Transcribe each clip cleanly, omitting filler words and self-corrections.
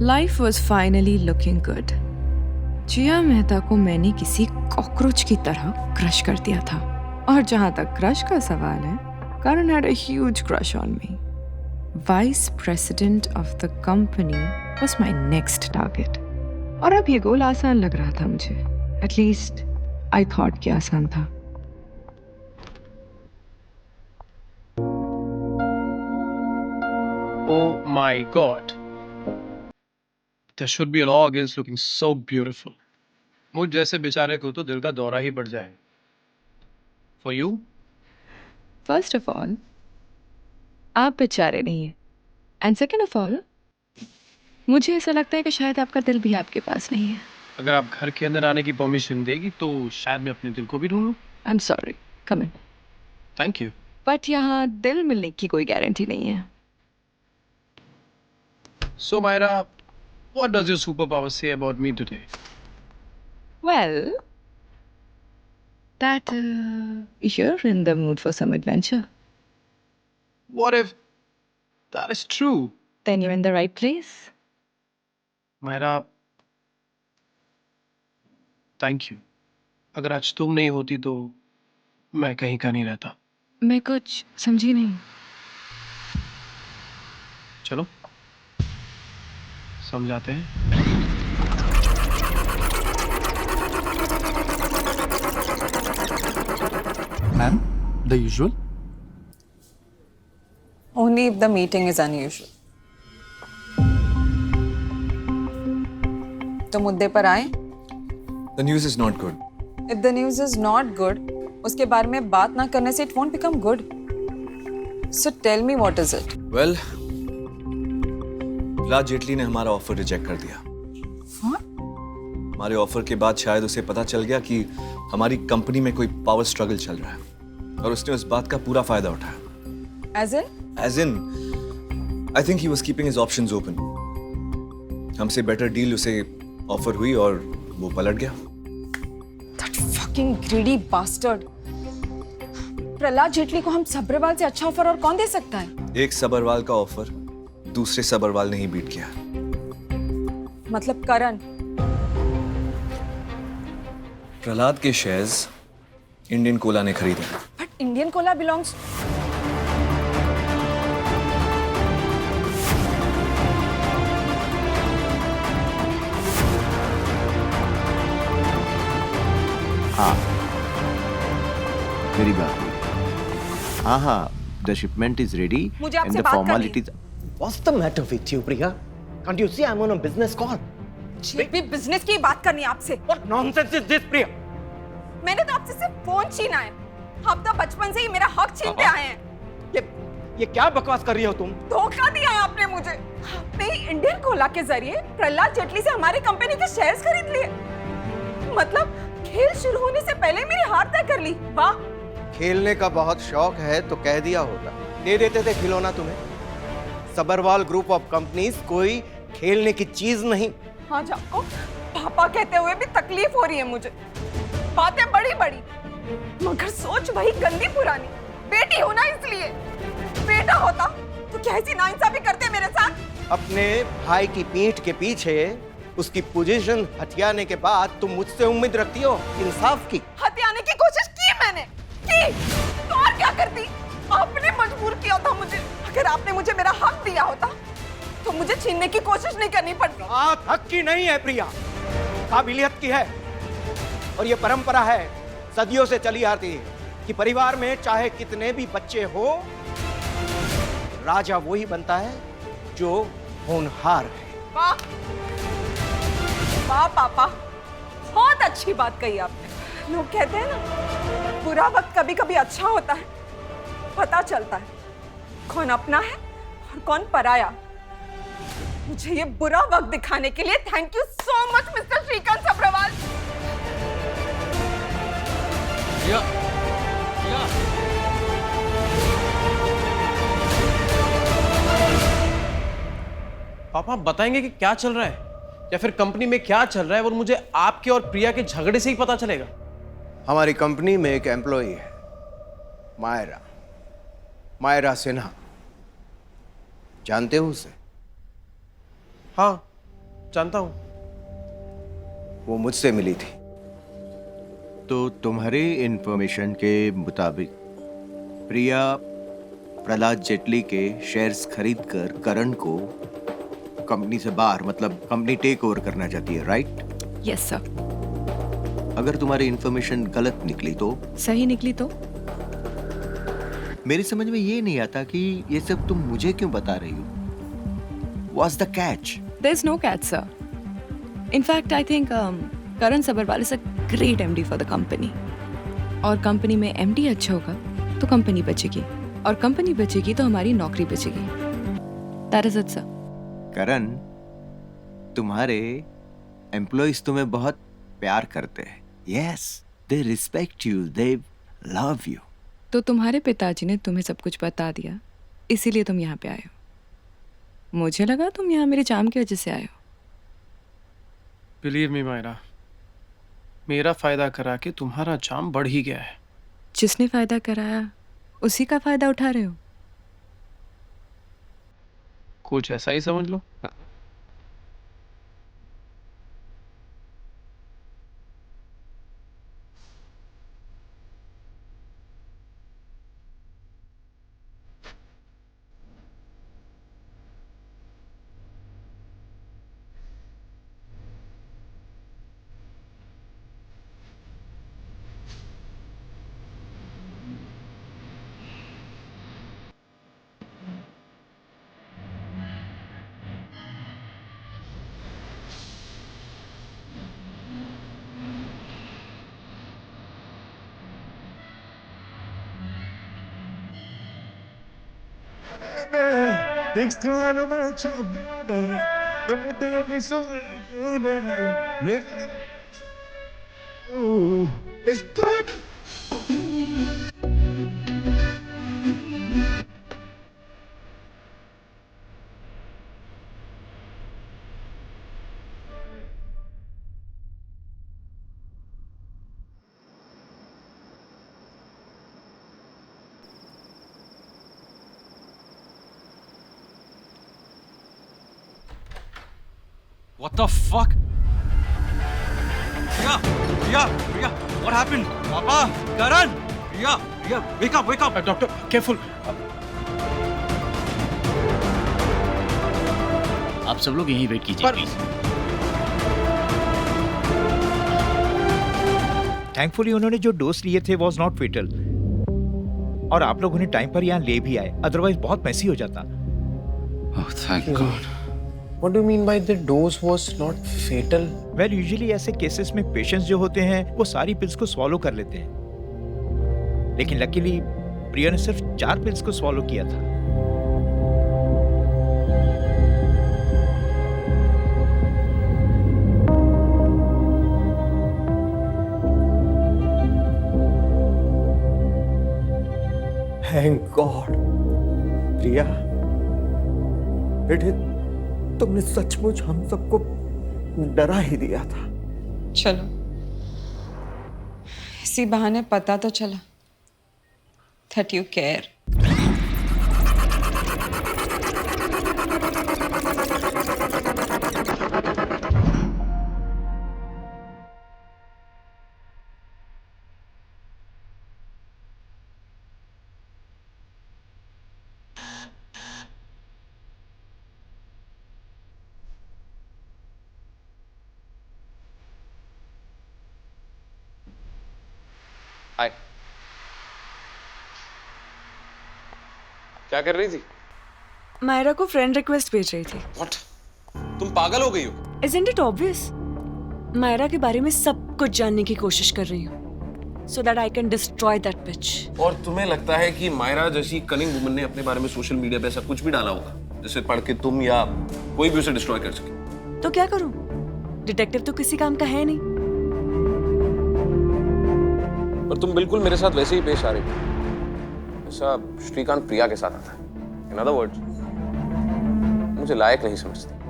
Life was finally looking good. जिया मेहता को मैंने किसी कॉकरोच की तरह क्रश कर दिया था। और जहां तक क्रश का सवाल है, Karan had a huge crush on me. Vice president of the company was my next target. और अब ये गोल आसान लग रहा था मुझे. At least I thought कि आसान था. Oh my God. There should be a law against looking so beautiful. मुझ जैसे बेचारे को तो दिल का दौरा ही पड़ जाए. For you? First of all, आप बेचारे नहीं हैं. And second of all, मुझे ऐसा लगता है कि शायद आपका दिल भी आपके पास नहीं है. अगर आप घर के अंदर आने की परमिशन देगी तो शायद मैं अपने दिल को भी ढूंढूं. I'm sorry. Come in. Thank you. But यहाँ दिल मिलने की कोई गारंटी नहीं है. So Myra, what does your superpower say about me today? Well, that you're in the mood for some adventure. What if that is true? Then you're in the right place. Myra, thank you. अगर आज तुम नहीं होती तो मैं कहीं का नहीं रहता. मैं कुछ समझी नहीं. चलो समझाते हैं. Ma'am, the usual? Only if the meeting is unusual. तो मुद्दे पर आए. The news is not good. If the news is not good, उसके बारे में बात ना करने से it won't become good. So tell me what is it? Well, Prahlad Jaitley ने हमारा ऑफर रिजेक्ट कर दिया. हमारे ऑफर के बाद शायद उसे पता चल गया कि हमारी कंपनी में कोई पावर स्ट्रगल चल रहा है और उसने उस बात का पूरा फायदा उठाया. As in? As in, I think he was keeping his options open. हमसे बेटर डील उसे ऑफर हुई और वो पलट गया. That fucking greedy bastard. Prahlad Jaitley को हम सब्रवाल से अच्छा ऑफर और कौन दे सकता है? एक सबरवाल का ऑफर दूसरे सबरवाल ने ही बीट किया. मतलब करण. प्रहलाद के शेयर्स इंडियन कोला ने खरीदे. But Indian Cola belongs. हाँ, मेरी बात. हाँ हाँ, the shipment is ready मुझे and आपसे the बात करनी है. formalities. What's the matter with you, Priya? Can't you see I'm on a business call? मुझे भी बिजनेस की बात करनी है आपसे. What nonsense is this, Priya? मैंने तो आपसे सिर्फ फोन छीना है. आप तो बचपन से ही मेरा हक छीनते आए हैं. ये क्या बकवास कर रही हो तुम? धोखा दिया है आपने मुझे. आपने इंडियन कोला के जरिए प्रहलाद जेटली से हमारी कंपनी के शेयर्स खरीद लिए. मतलब खेल शुरू होने से पहले मेरी हार तय कर ली. वाह. खेलने का बहुत शौक है तो कह दिया होता. दे देते थे खिलौना तुम्हें. सबरवाल ग्रुप ऑफ कंपनीज कोई खेलने की चीज नहीं. आज आपको पापा कहते हुए भी तकलीफ हो रही है मुझे. बातें बड़ी बड़ी मगर सोच वही गंदी पुरानी. बेटी होना इसलिए. बेटा होता तो क्या ऐसी नाइंसाफी करते मेरे साथ? अपने भाई की पीठ के पीछे उसकी पोजीशन हथियाने के बाद तुम मुझसे उम्मीद रखती हो इंसाफ की? हथियाने की कोशिश की मैंने. की तो और क्या करती? आपने मजबूर किया था मुझे. अगर आपने मुझे मेरा हक दिया होता तो मुझे छीनने की कोशिश नहीं करनी पड़ती. बात हक की नहीं है प्रिया, काबिलियत की है. और ये परंपरा है, सदियों से चली आती है कि परिवार में चाहे कितने भी बच्चे हो, राजा वही बनता है जो होनहार है. वाह वाह पापा, बहुत अच्छी बात कही आपने. लोग कहते हैं ना, बुरा वक्त कभी कभी अच्छा होता है. पता चलता है कौन अपना है और कौन पराया. मुझे ये बुरा वक्त दिखाने के लिए thank you so much mister Shrikant Sabharwal. पापा बताएंगे कि क्या चल रहा है या फिर कंपनी में क्या चल रहा है, और मुझे आपके और प्रिया के झगड़े से ही पता चलेगा. हमारी कंपनी में एक एम्प्लॉई है, मायरा सिन्हा. जानते हो उसे? हाँ, जानता हूं। वो मुझसे मिली थी। तो तुम्हारे इंफॉर्मेशन के मुताबिक प्रिया प्रहलाद जेटली के शेयर्स खरीदकर करण को कंपनी से बाहर, मतलब कंपनी टेक ओवर करना चाहती है, राइट? Yes sir. अगर तुम्हारी इंफॉर्मेशन गलत निकली तो? सही निकली तो? मेरी समझ में ये नहीं आता कि ये सब तुम मुझे क्यों बता रही हो? What's the catch? There's no catch, sir. In fact, I think Karan Sabharwal is a great MD for the company. और कंपनी में MD अच्छा होगा तो कंपनी बचेगी, और कंपनी बचेगी तो हमारी नौकरी बचेगी। That is it, sir. करण, तुम्हारे एम्प्लॉइज तुम्हें बहुत प्यार करते हैं। Yes, they respect you, they love you. तो तुम्हारे पिताजी ने तुम्हें सब कुछ बता दिया, इसीलिए तुम यहाँ पे आए हो। मुझे लगा तुम यहाँ मेरे चाम की वजह से आए हो। बिलीव मी मायरा, मेरा फायदा करा के तुम्हारा चाम बढ़ ही गया है। जिसने फायदा कराया उसी का फायदा उठा रहे हो। कुछ ऐसा ही समझ लो। What the fuck? Priya, what happened? Papa, Karan, Priya, wake up. Doctor, careful. आप सब लोग यहीं वेट कीजिए प्लीज। थैंकफुली उन्होंने जो डोज लिए थे वॉज नॉट फेटल, और आप लोग उन्हें टाइम पर यहाँ ले भी आए, अदरवाइज बहुत मैसी हो जाता। Oh, thank God. What do you mean by the dose was not fatal? Well usually ऐसे केसेस में पेशेंट्स जो होते हैं वो सारी पिल्स को स्वॉलो कर लेते हैं, लेकिन लकीली प्रिया ने सिर्फ 4 पिल्स को स्वॉलो किया था। Thank God. प्रिया, बेटे तुमने सचमुच हम सबको डरा ही दिया था। चलो, इसी बहाने पता तो चला that you care. हाय, क्या कर रही थी? मायरा को फ्रेंड रिक्वेस्ट भेज रही थी। What? तुम पागल हो गई हो? Isn't it obvious? मायरा के बारे में सब कुछ जानने की कोशिश कर रही हूँ, so that I can destroy that bitch. और तुम्हें लगता है कि मायरा जैसी कनिंग वुमन ने अपने बारे में सोशल मीडिया पे ऐसा कुछ भी डाला होगा जिसे पढ़ के तुम या कोई भी उसे डिस्ट्रॉय कर सके? तो क्या करूँ? डिटेक्टिव तो किसी काम का है नहीं। और तुम बिल्कुल मेरे साथ वैसे ही पेश आ रही हो जैसा श्रीकांत प्रिया के साथ आता है। इन अदर वर्ड्स, मुझे लायक नहीं समझती।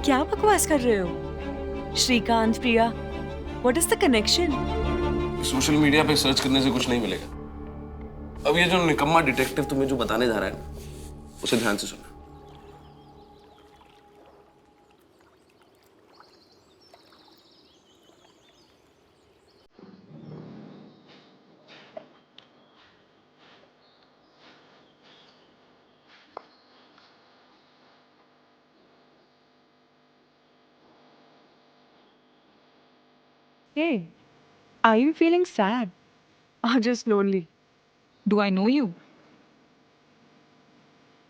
क्या बकवास कर रहे हो? Shrikant, Priya, what is the connection? Social media पे सर्च करने से कुछ नहीं मिलेगा। अब ये जो निकम्मा डिटेक्टिव तुम्हें जो बताने जा रहा है ना, उसे ध्यान से सुनना। Hey, are you feeling sad or just lonely? Do I know you?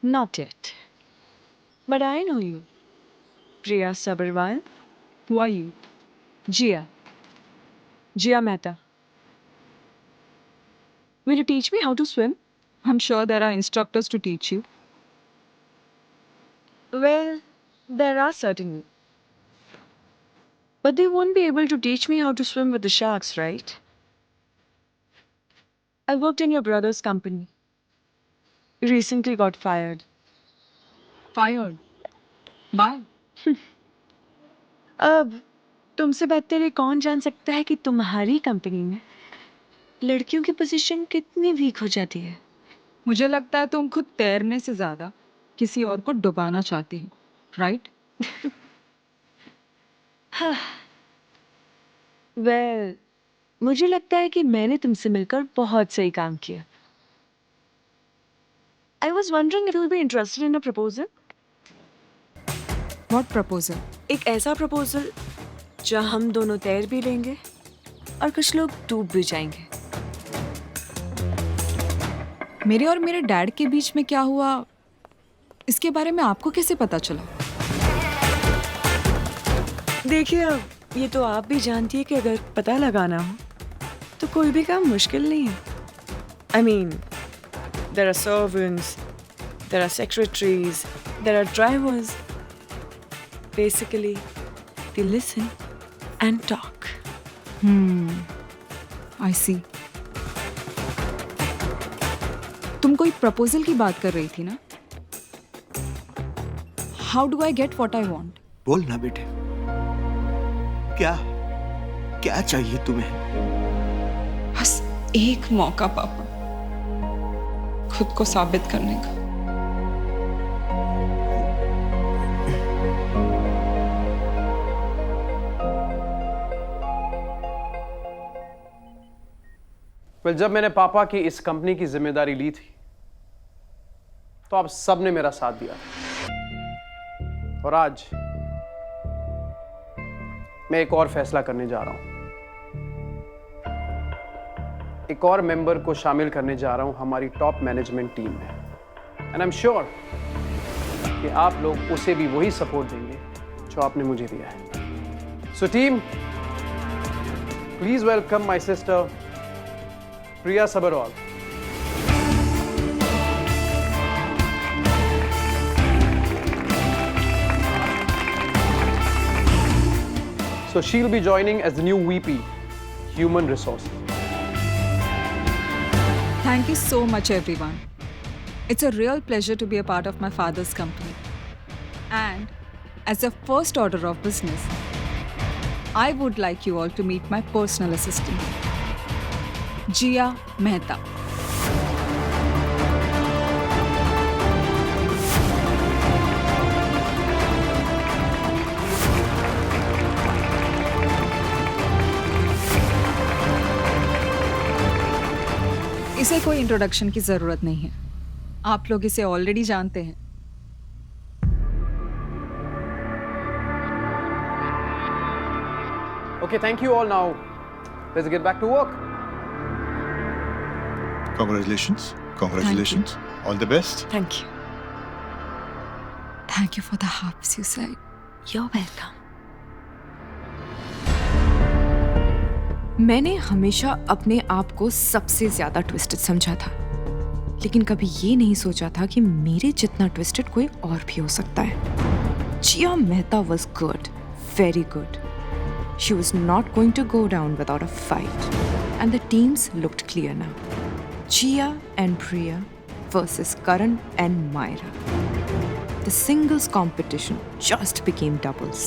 Not yet. But I know you. Priya Sabharwal. Who are you? Jia. Jia Mehta. Will you teach me how to swim? I'm sure there are instructors to teach you. Well, there are certainly. But they won't be able to teach me how to swim with the sharks, right? I worked in your brother's company. Recently got fired. Fired? Why? अब तुमसे बेहतर ये कौन जान सकता है कि तुम्हारी कंपनी में लड़कियों की पोजीशन कितनी वीक हो जाती है? मुझे लगता है तुम खुद तैरने से ज्यादा किसी और को डुबाना चाहती हो, राइट? वेल, मुझे लगता है कि मैंने तुमसे मिलकर बहुत सही काम किया. I was wondering if you would be interested in a proposal. What proposal? एक ऐसा proposal जहाँ हम दोनों तैर भी लेंगे और कुछ लोग डूब भी जाएंगे. मेरे और मेरे डैड के बीच में क्या हुआ, इसके बारे में आपको कैसे पता चला? देखिए, अब ये तो आप भी जानती है कि अगर पता लगाना हो तो कोई भी काम मुश्किल नहीं है. I mean, there are servants, there are secretaries, there are drivers. Basically, they listen and talk. I see. तुम कोई प्रपोजल की बात कर रही थी ना? How do I get what I want? बोल ना बेटे, क्या क्या चाहिए तुम्हें? बस एक मौका पापा, खुद को साबित करने का. जब मैंने पापा की इस कंपनी की जिम्मेदारी ली थी तो आप सब ने मेरा साथ दिया और आज मैं एक और फैसला करने जा रहा हूं. एक और मेंबर को शामिल करने जा रहा हूं हमारी टॉप मैनेजमेंट टीम में. एंड आई एम श्योर कि आप लोग उसे भी वही सपोर्ट देंगे जो आपने मुझे दिया है. So team, please welcome my sister Priya Sabharwal. So she'll be joining as the new VP, Human Resources. Thank you so much, everyone. It's a real pleasure to be a part of my father's company. And as a first order of business, I would like you all to meet my personal assistant, जिया मेहता. इसे कोई introduction की जरूरत नहीं है, आप लोग इसे already जानते हैं. Okay, thank you all. Now, let's get back to work. Congratulations. Congratulations. All the best. Thank you. Thank you for the hugs you said. You're welcome. मैंने हमेशा अपने आप को सबसे ज्यादा ट्विस्टेड समझा था, लेकिन कभी ये नहीं सोचा था कि मेरे जितना ट्विस्टेड कोई और भी हो सकता है. जिया Mehta was good, very good. She was not going to go down without a fight, and the teams looked clear now. Jia and Priya versus Karan and Myra. The singles competition just became doubles.